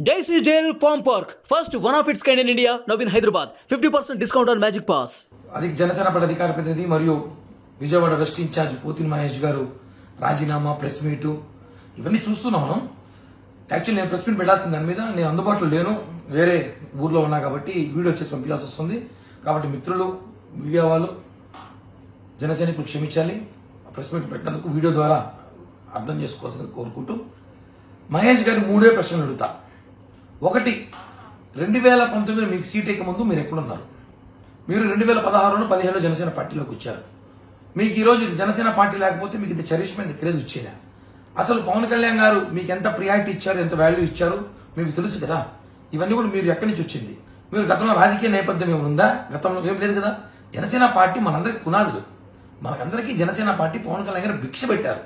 Daisy Jail Farm Park, first one of its kind in India, now in Hyderabad. 50% discount on Magic Pass. అది Janasena party అధికార ప్రతినిధి మరియు Vijayawada west incharge Pothina Mahesh గారు రాజీనామా press meet ఇవన్నీ చూస్తున్నాం మనం. యాక్చువల్లీ నేను ప్రెస్ మీట్ పెట్టాల్సిన దాని మీద నేను అందుబాటులో లేను, వేరే ఊర్లో ఉన్నా కాబట్టి వీడియో వచ్చేసి పంపించాల్సి వస్తుంది. కాబట్టి మిత్రులు, మీడియా వాళ్ళు, జనసేనకు క్షమించాలి. ప్రెస్ మీట్ పెట్టినందుకు వీడియో ద్వారా అర్థం చేసుకోవాల్సింది కోరుకుంటూ మహేష్ గారి మూడే ప్రశ్నలు అడుగుతా. ఒకటి, 2019 మీకు సీట్ ఎక్క ముందు మీరు ఎక్కడున్నారు? మీరు 2016లో 17లో జనసేన పార్టీలోకి వచ్చారు. మీకు ఈరోజు జనసేన పార్టీ లేకపోతే మీకు ఇది చరిష్మా క్రేజ్ వచ్చేదా? అసలు పవన్ కళ్యాణ్ గారు మీకు ఎంత ప్రియారిటీ ఇచ్చారు, ఎంత వాల్యూ ఇచ్చారు మీకు తెలుసు కదా. ఇవన్నీ కూడా మీరు ఎక్కడి నుంచి వచ్చింది? మీరు గతంలో రాజకీయ నేపథ్యం ఏమైనా ఉందా? గతంలో ఏం లేదు కదా. జనసేన పార్టీ మనందరికీ పునాదులు. మనకందరికీ జనసేన పార్టీ పవన్ కళ్యాణ్ గారు భిక్ష పెట్టారు.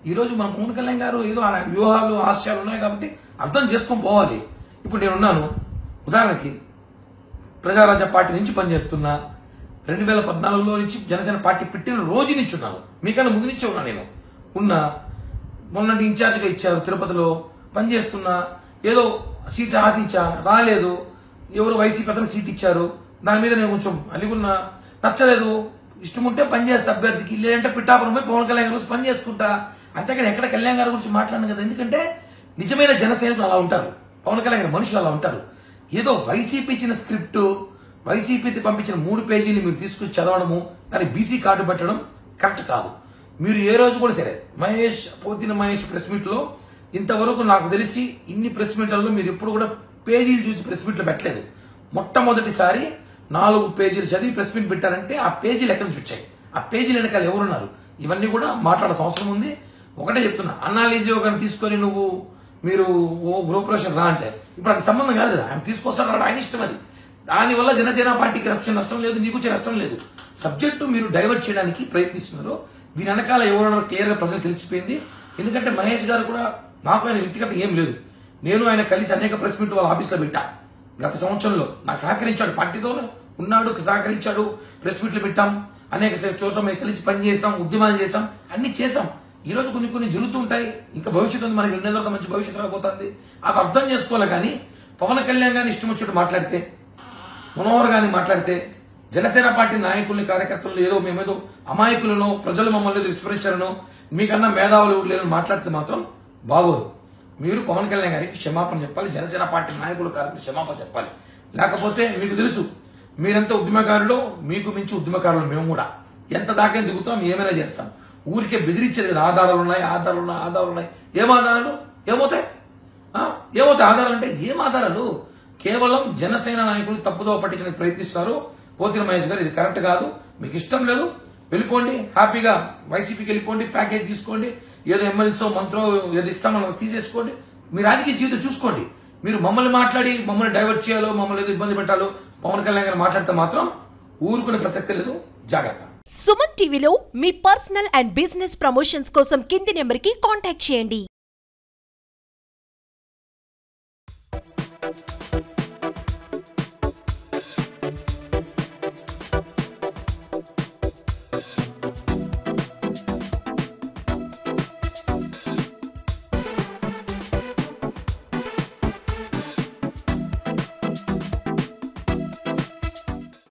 ఈ రోజు మన పవన్ కళ్యాణ్ గారు ఏదో వ్యూహాలు, ఆశయాలు ఉన్నాయి కాబట్టి అర్థం చేసుకొని పోవాలి. ఇప్పుడు నేనున్నాను, ఉదాహరణకి ప్రజారాజ్య పార్టీ నుంచి పనిచేస్తున్నా. 2014లో నుంచి జనసేన పార్టీ పెట్టిన రోజు నుంచి ఉన్నాను, మీకన్నా ముందు నుంచి ఉన్నా. నేను ఉన్నా, మొన్నటి ఇన్ఛార్జిగా ఇచ్చారు, తిరుపతిలో పనిచేస్తున్నా. ఏదో సీట్ ఆశించా, రాలేదు. ఎవరు వైసీపీ అతను సీట్ ఇచ్చారు, దాని మీద నేను కొంచెం అలిగున్నా, నచ్చలేదు. ఇష్టం ఉంటే పనిచేస్తా అభ్యర్థికి, లేదంటే పిఠాపురం పోయి పవన్ కళ్యాణ్ గురించి పని చేసుకుంటా. అంతేకాని ఎక్కడ కళ్యాణ్ గారి గురించి మాట్లాడను కదా. ఎందుకంటే నిజమైన జనసైనికులు అలా ఉంటారు, పవన్ కళ్యాణ్ గారి మనుషులు అలా ఉంటారు. ఏదో వైసీపీ ఇచ్చిన స్క్రిప్ట్, వైసీపీ పంపించిన 3 పేజీలు మీరు తీసుకుని చదవడము, దాన్ని బీసీ కార్డు పెట్టడం కరెక్ట్ కాదు. మీరు ఏ రోజు కూడా సరే పోతిన మహేష్ ప్రెస్ మీట్ లో ఇంతవరకు నాకు తెలిసి ఇన్ని ప్రెస్ మీట్లలో మీరు ఎప్పుడు కూడా పేజీలు చూసి ప్రెస్ మీట్లు పెట్టలేదు. మొట్టమొదటిసారి 4 పేజీలు చదివి ప్రెస్ మీట్ పెట్టారంటే ఆ పేజీలు ఎక్కడి నుంచి వచ్చాయి, ఆ పేజీలు వెనకాల ఎవరున్నారు, ఇవన్నీ కూడా మాట్లాడాల్సిన అవసరం ఉంది. ఒకటే చెప్తున్నా, అన్నాలీజీ ఒకరిని తీసుకొని మీరు గృహప్రవేశం రా అంటే ఇప్పుడు అది సంబంధం కాదు కదా. ఆయన తీసుకొస్తాడు, ఆయన ఇష్టం అది. దానివల్ల జనసేన పార్టీకి నష్టం లేదు, నీకు వచ్చే నష్టం లేదు. సబ్జెక్టు మీరు డైవర్ట్ చేయడానికి ప్రయత్నిస్తున్నారు. దీని వెనకాల ఎవరన్నా క్లియర్ గా ప్రజలు తెలిసిపోయింది. ఎందుకంటే మహేష్ గారు కూడా నాకు ఆయన వ్యక్తిగత ఏం లేదు. నేను ఆయన కలిసి అనేక ప్రెస్ మీట్లు వాళ్ళ ఆఫీస్లో పెట్టా. గత సంవత్సరంలో నాకు సహకరించాడు, పార్టీతో ఉన్నాడు, సహకరించాడు. ప్రెస్ మీట్లు పెట్టాం, అనేక చోట్ల మేము కలిసి పనిచేసాం, ఉద్యమాలు చేసాం, అన్ని చేసాం. ఈ రోజు కొన్ని జరుగుతూ ఉంటాయి. ఇంకా భవిష్యత్తు ఉంది, మనకి 2 నెలల మంచి భవిష్యత్తు రాబోతుంది. అది అర్థం చేసుకోవాలి. కానీ పవన్ కళ్యాణ్ గారిని ఇష్టం వచ్చినట్టు మాట్లాడితే, మనోహర్ గారిని మాట్లాడితే, జనసేన పార్టీ నాయకుల్ని, కార్యకర్తలు ఏదో మేమేదో అమాయకులను, ప్రజలు మమ్మల్ని విస్మరించారనో, మీకన్నా మేధావులు లేదని మాట్లాడితే మాత్రం బాగోదు. మీరు పవన్ కళ్యాణ్ గారికి క్షమాపణ చెప్పాలి, జనసేన పార్టీ నాయకులు కార్యకర్తలు క్షమాపణ చెప్పాలి. లేకపోతే మీకు తెలుసు, మీరెంత ఉద్యమకారులో మీకు మించి ఉద్యమకారులు మేము కూడా ఎంత దాకా దిగుతాం, ఏమైనా చేస్తాం. ఊరికే బెదిరించేది కదా. ఆధారాలు ఉన్నాయి. ఏం ఆధారాలు? ఏమవుతాయి ఆధారాలు అంటే? ఏం ఆధారాలు? కేవలం జనసేన నాయకులు తప్పుదో పట్టించడానికి ప్రయత్నిస్తారు. పోతిన మహేష్ గారు ఇది కరెక్ట్ కాదు, మీకు ఇష్టం లేదు వెళ్ళిపోండి, హ్యాపీగా వైసీపీకి వెళ్ళిపోండి, ప్యాకేజ్ తీసుకోండి, ఏదో ఎమ్మెల్యేసో మంత్రో ఏదో ఇస్తామని తీసేసుకోండి, మీ రాజకీయ జీవితం చూసుకోండి. మీరు మమ్మల్ని మాట్లాడి మమ్మల్ని డైవర్ట్ చేయాలో, మమ్మల్ని ఏదో ఇబ్బంది పెట్టాలో పవన్ కళ్యాణ్ గారు మాట్లాడితే మాత్రం ఊరుకునే ప్రసక్తి లేదు. జాగ్రత్త. సుమన్ టీవీలో మీ పర్సనల్ అండ్ బిజినెస్ ప్రమోషన్స్ కోసం కింది నెంబర్కి కాంటాక్ట్ చేయండి.